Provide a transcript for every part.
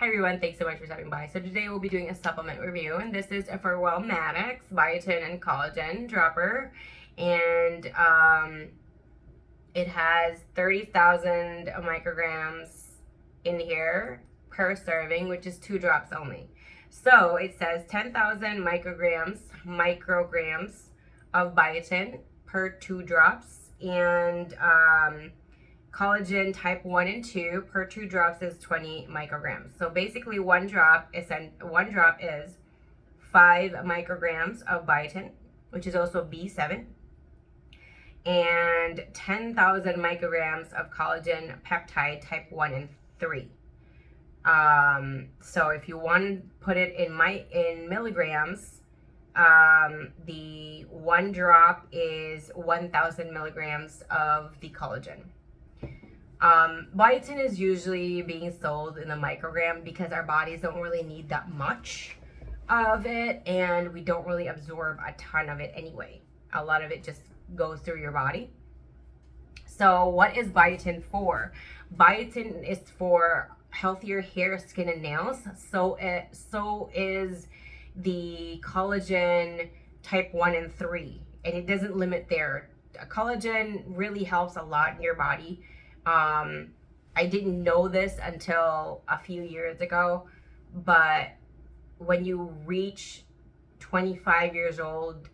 Hi everyone, thanks so much for stopping by. So today we'll be doing a supplement review, and this is for Wellmatics Biotin and Collagen Dropper, and it has 30,000 micrograms in here per serving, which is 2 drops only. So it says 10,000 micrograms of biotin per 2 drops, and collagen type 1 and 2 per 2 drops is 20 micrograms. So basically one drop is 5 micrograms of biotin, which is also B7, and 10,000 micrograms of collagen peptide type 1 and 3. So if you want to put it in milligrams, the 1 drop is 1,000 milligrams of the collagen. Biotin is usually being sold in the microgram because our bodies don't really need that much of it, and we don't really absorb a ton of it anyway. A lot of it just goes through your body. So what is biotin for? Biotin is for healthier hair, skin, and nails. So is the collagen type 1 and 3, and it doesn't limit there. Collagen really helps a lot in your body. I didn't know this until a few years ago, but when you reach 25 years old,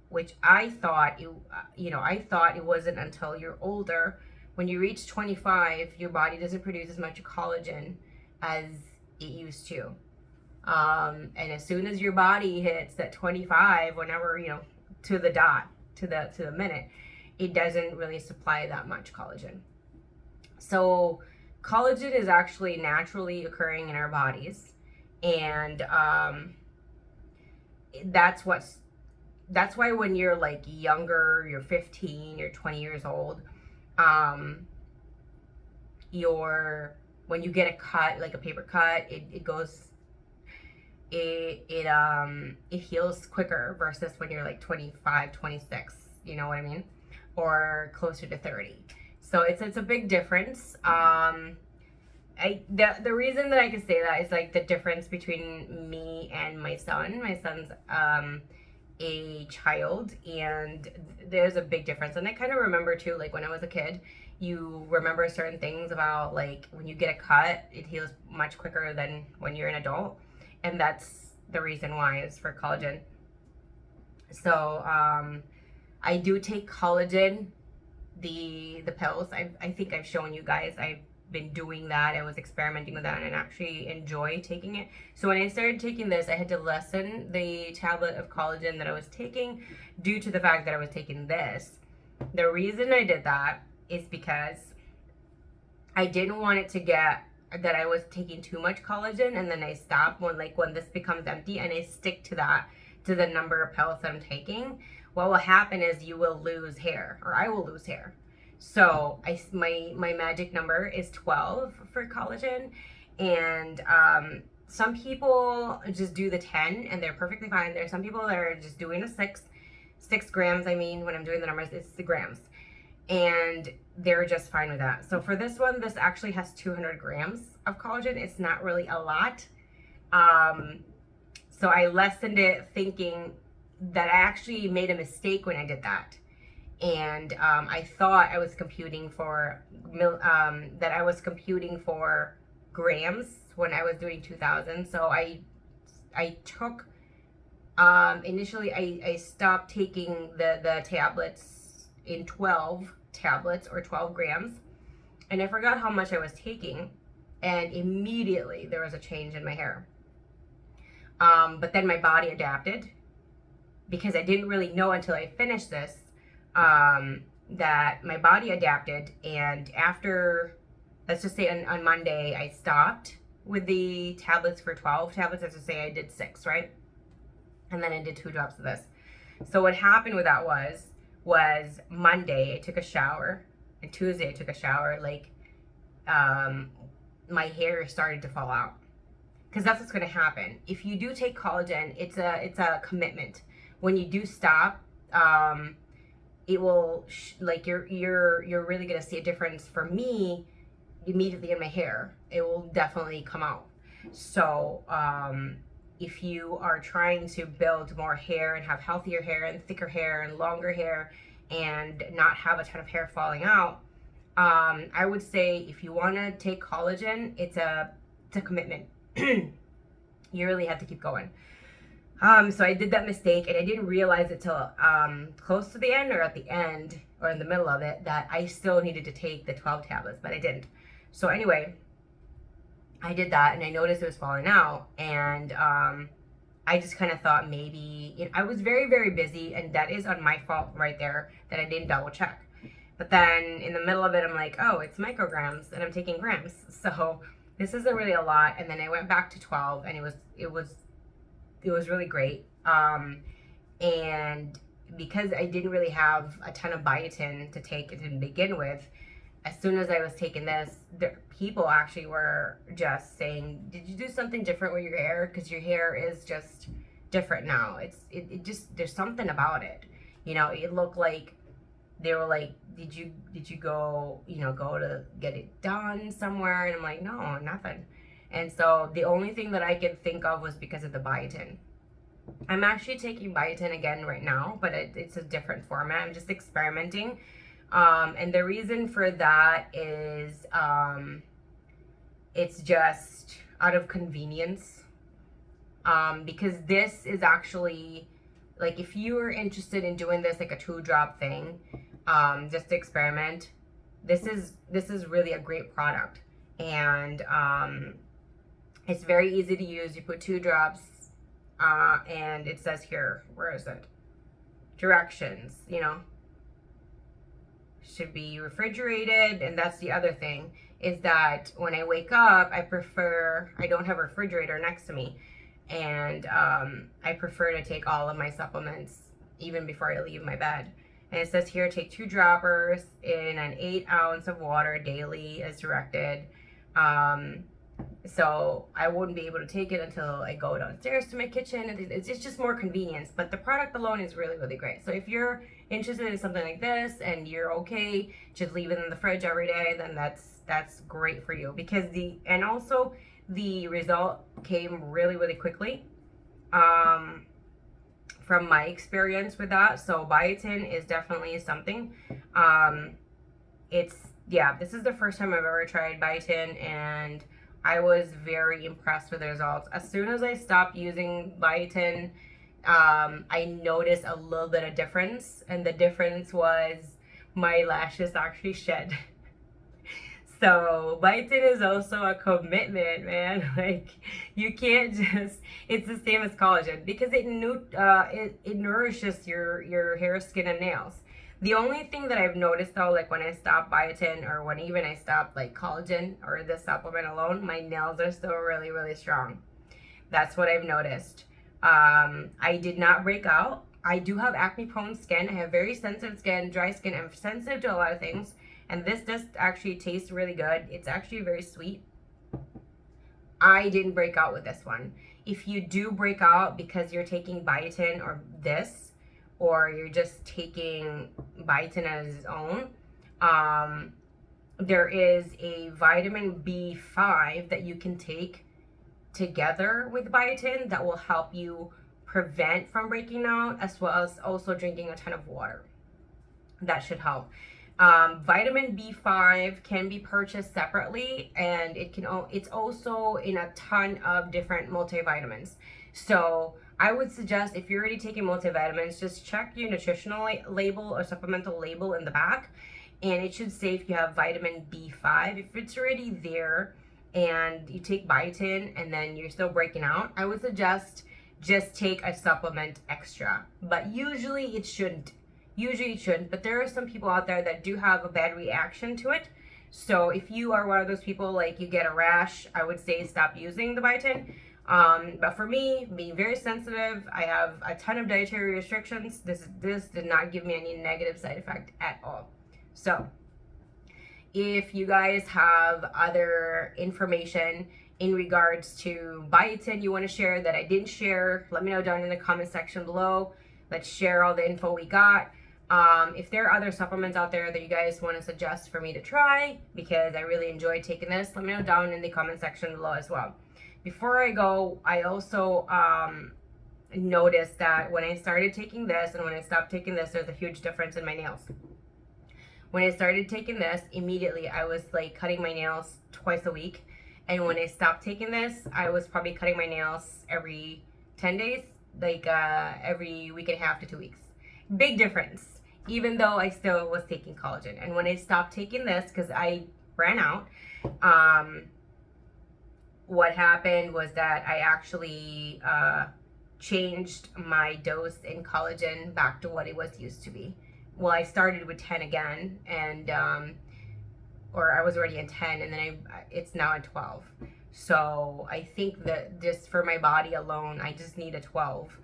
which I thought it wasn't until you're older. When you reach 25, your body doesn't produce as much collagen as it used to. And as soon as your body hits that 25, whenever, to the dot, to the minute, it doesn't really supply that much collagen. So collagen is actually naturally occurring in our bodies, and that's why when you're like younger, you're 15, you're 20 years old, when you get a cut, like a paper cut, it heals quicker versus when you're like 25, 26, you know what I mean? Or closer to 30. So it's a big difference. The reason that I can say that is like the difference between me and my son. My son's a child, and there's a big difference. And I kind of remember too, like when I was a kid, you remember certain things about like when you get a cut, it heals much quicker than when you're an adult, and that's the reason why is for collagen. So I do take collagen, the pills. I think I've shown you guys. I've been doing that. I was experimenting with that and actually enjoy taking it. So when I started taking this, I had to lessen the tablet of collagen that I was taking due to the fact that I was taking this. The reason I did that is because I didn't want it to get that I was taking too much collagen and then I stop when this becomes empty and I stick to the number of pills that I'm taking. What will happen is you will lose hair, or I will lose hair. So my magic number is 12 for collagen, and some people just do the 10 and they're perfectly fine. There are some people that are just doing a 6 grams. I mean, when I'm doing the numbers, it's the grams, and they're just fine with that. So for this one, this actually has 200 grams of collagen. It's not really a lot. So I lessened it, thinking that I actually made a mistake when I did that. And I thought I was computing for grams when I was doing 2,000. So I took initially I stopped taking the tablets in 12 tablets or 12 grams, and I forgot how much I was taking, and immediately there was a change in my hair. But then my body adapted, because I didn't really know until I finished this that my body adapted. And after, let's just say on Monday, I stopped with the tablets for 12 tablets. Let's just say I did 6, right? And then I did 2 drops of this. So what happened with that was Monday I took a shower, and Tuesday I took a shower. Like my hair started to fall out, because that's what's going to happen if you do take collagen. It's a commitment. When you do stop, it will you're really gonna see a difference. For me, immediately in my hair, it will definitely come out. So if you are trying to build more hair and have healthier hair and thicker hair and longer hair and not have a ton of hair falling out, I would say if you want to take collagen, it's a commitment. You really have to keep going. So I did that mistake, and I didn't realize it till close to the end or at the end or in the middle of it that I still needed to take the 12 tablets, but I didn't. So anyway, I did that, and I noticed it was falling out, and I just kind of thought maybe, you know, I was very, very busy, and that is on my fault right there that I didn't double check. But then in the middle of it, I'm like, oh, it's micrograms, and I'm taking grams, so this isn't really a lot. And then I went back to 12, and it was really great. And because I didn't really have a ton of biotin to take to begin with, as soon as I was taking this, people actually were just saying, did you do something different with your hair? Because your hair is just different now. It just, there's something about it. You know, it looked like, they were like, did you go, you know, go to get it done somewhere? And I'm like, no, nothing. And so the only thing that I could think of was because of the biotin. I'm actually taking biotin again right now, but it's a different format. I'm just experimenting. And the reason for that is it's just out of convenience. Because this is actually, like, if you're interested in doing this like a 2-drop thing, just to experiment, this is really a great product. And it's very easy to use. You put 2 drops, and it says here, where is it? Directions, you know, should be refrigerated. And that's the other thing, is that when I wake up, I don't have a refrigerator next to me, and I prefer to take all of my supplements even before I leave my bed. And it says here, take 2 droppers in an 8 ounce of water daily as directed. So I wouldn't be able to take it until I go downstairs to my kitchen. It's just more convenience, but the product alone is really, really great. So if you're interested in something like this and you're okay just leave it in the fridge every day, then that's great for you, because also the result came really, really quickly from my experience with that. So biotin is definitely something. This is the first time I've ever tried biotin, and I was very impressed with the results. As soon as I stopped using biotin, I noticed a little bit of difference, and the difference was my lashes actually shed. So biotin is also a commitment, man. Like, you can't just, it's the same as collagen, because it nourishes your hair, skin, and nails. The only thing that I've noticed though, like when I stop biotin, or when even I stop like collagen or this supplement alone, my nails are still really, really strong. That's what I've noticed. I did not break out. I do have acne prone skin. I have very sensitive skin, dry skin. I'm sensitive to a lot of things. And this does actually taste really good. It's actually very sweet. I didn't break out with this one. If you do break out because you're taking biotin or this, or you're just taking biotin as its own, there is a vitamin B5 that you can take together with biotin that will help you prevent from breaking out, as well as also drinking a ton of water. That should help. Vitamin B5 can be purchased separately, and it's also in a ton of different multivitamins. So I would suggest, if you're already taking multivitamins, just check your nutritional label or supplemental label in the back, and it should say if you have vitamin B5. If it's already there and you take biotin and then you're still breaking out, I would suggest just take a supplement extra. But usually it shouldn't. But there are some people out there that do have a bad reaction to it. So if you are one of those people, like you get a rash, I would say stop using the biotin. But for me, being very sensitive, I have a ton of dietary restrictions. This did not give me any negative side effect at all. So if you guys have other information in regards to biotin you want to share that I didn't share, let me know down in the comment section below. Let's share all the info we got. If there are other supplements out there that you guys want to suggest for me to try, because I really enjoy taking this, let me know down in the comment section below as well. Before I go, I also noticed that when I started taking this and when I stopped taking this, there's a huge difference in my nails. When I started taking this, immediately I was like cutting my nails twice a week. And when I stopped taking this, I was probably cutting my nails every 10 days, like every week and a half to 2 weeks. Big difference, even though I still was taking collagen. And when I stopped taking this, because I ran out, what happened was that I actually changed my dose in collagen back to what it was used to be. Well, I started with 10 again, and or I was already in 10, and then it's now at 12. So I think that just for my body alone, I just need a 12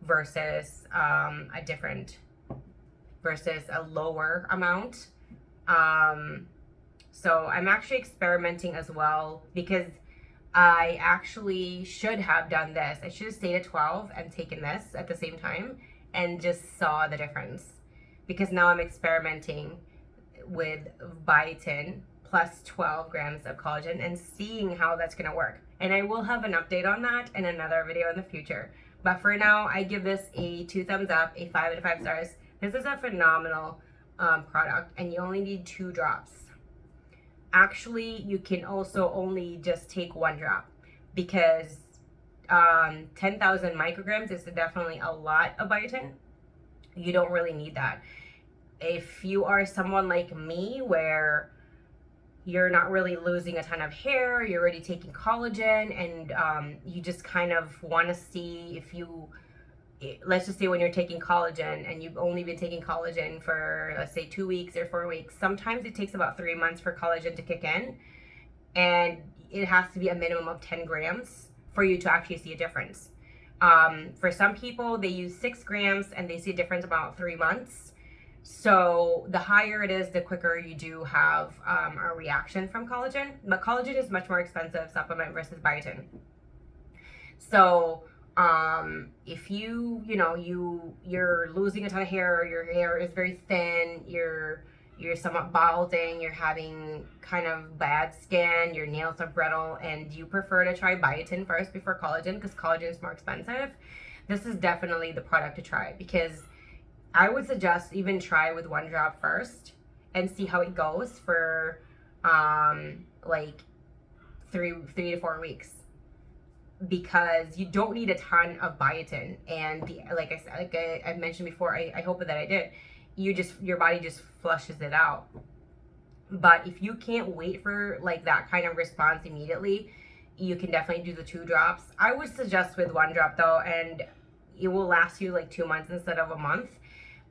versus versus a lower amount. So I'm actually experimenting as well, because I actually should have done this. I should have stayed at 12 and taken this at the same time and just saw the difference. Because now I'm experimenting with biotin plus 12 grams of collagen and seeing how that's going to work. And I will have an update on that in another video in the future. But for now, I give this a 2 thumbs up, a 5 out of 5 stars. This is a phenomenal product, and you only need 2 drops. Actually, you can also only just take 1 drop, because 10,000 micrograms is definitely a lot of biotin. You don't really need that. If you are someone like me where you're not really losing a ton of hair, you're already taking collagen, and you just kind of want to see if you, let's just say when you're taking collagen and you've only been taking collagen for, let's say, 2 weeks or 4 weeks, sometimes it takes about 3 months for collagen to kick in, and it has to be a minimum of 10 grams for you to actually see a difference. For some people, they use 6 grams and they see a difference about 3 months. So the higher it is, the quicker you do have a reaction from collagen. But collagen is much more expensive supplement versus biotin. So if you're losing a ton of hair, your hair is very thin, you're somewhat balding, you're having kind of bad skin, your nails are brittle, and you prefer to try biotin first before collagen because collagen is more expensive, this is definitely the product to try. Because I would suggest even try with 1 drop first and see how it goes for like 3 to 4 weeks. Because you don't need a ton of biotin, and like I said, like I mentioned before, I hope that I did. Your body just flushes it out. But if you can't wait for like that kind of response immediately, you can definitely do the 2 drops. I would suggest with 1 drop though, and it will last you like 2 months instead of a month.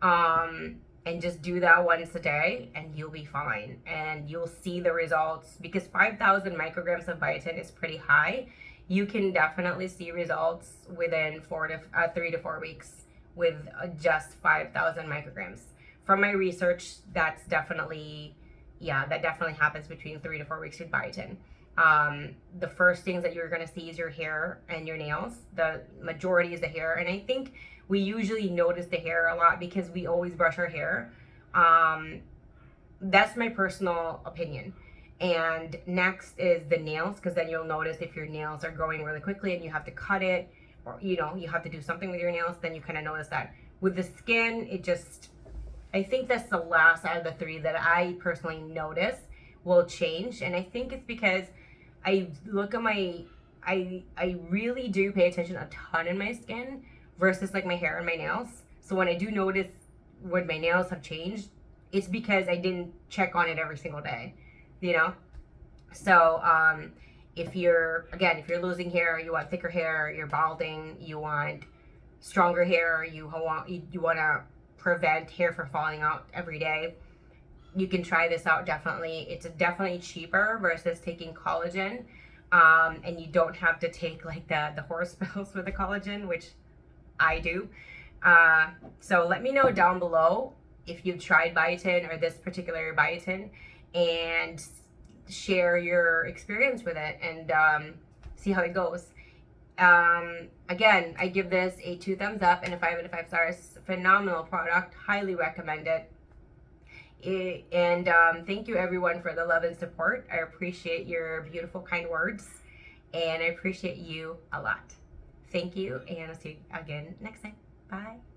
And just do that once a day and you'll be fine, and you'll see the results. Because 5,000 micrograms of biotin is pretty high. You can definitely see results within 3 to 4 weeks with just 5,000 micrograms. From my research, that definitely happens between 3 to 4 weeks with biotin. The first things that you're going to see is your hair and your nails. The majority is the hair, and I think we usually notice the hair a lot because we always brush our hair. That's my personal opinion. And next is the nails, because then you'll notice if your nails are growing really quickly and you have to cut it, or you have to do something with your nails, then you kind of notice that. With the skin, I think that's the last out of the 3 that I personally notice will change. And I think it's because I look at I really do pay attention a ton in my skin versus like my hair and my nails. So when I do notice when my nails have changed, it's because I didn't check on it every single day. So if you're losing hair, you want thicker hair, you're balding, you want stronger hair, you want to prevent hair from falling out every day, you can try this out. Definitely, it's definitely cheaper versus taking collagen, and you don't have to take like the horse pills with the collagen, which I do. So let me know down below if you've tried biotin or this particular biotin, and share your experience with it and see how it goes. Again, I give this a 2 thumbs up and a 5 out of 5 stars. Phenomenal product, highly recommend it. And thank you everyone for the love and support. I appreciate your beautiful, kind words. and I appreciate you a lot. Thank you, and I'll see you again next time. Bye.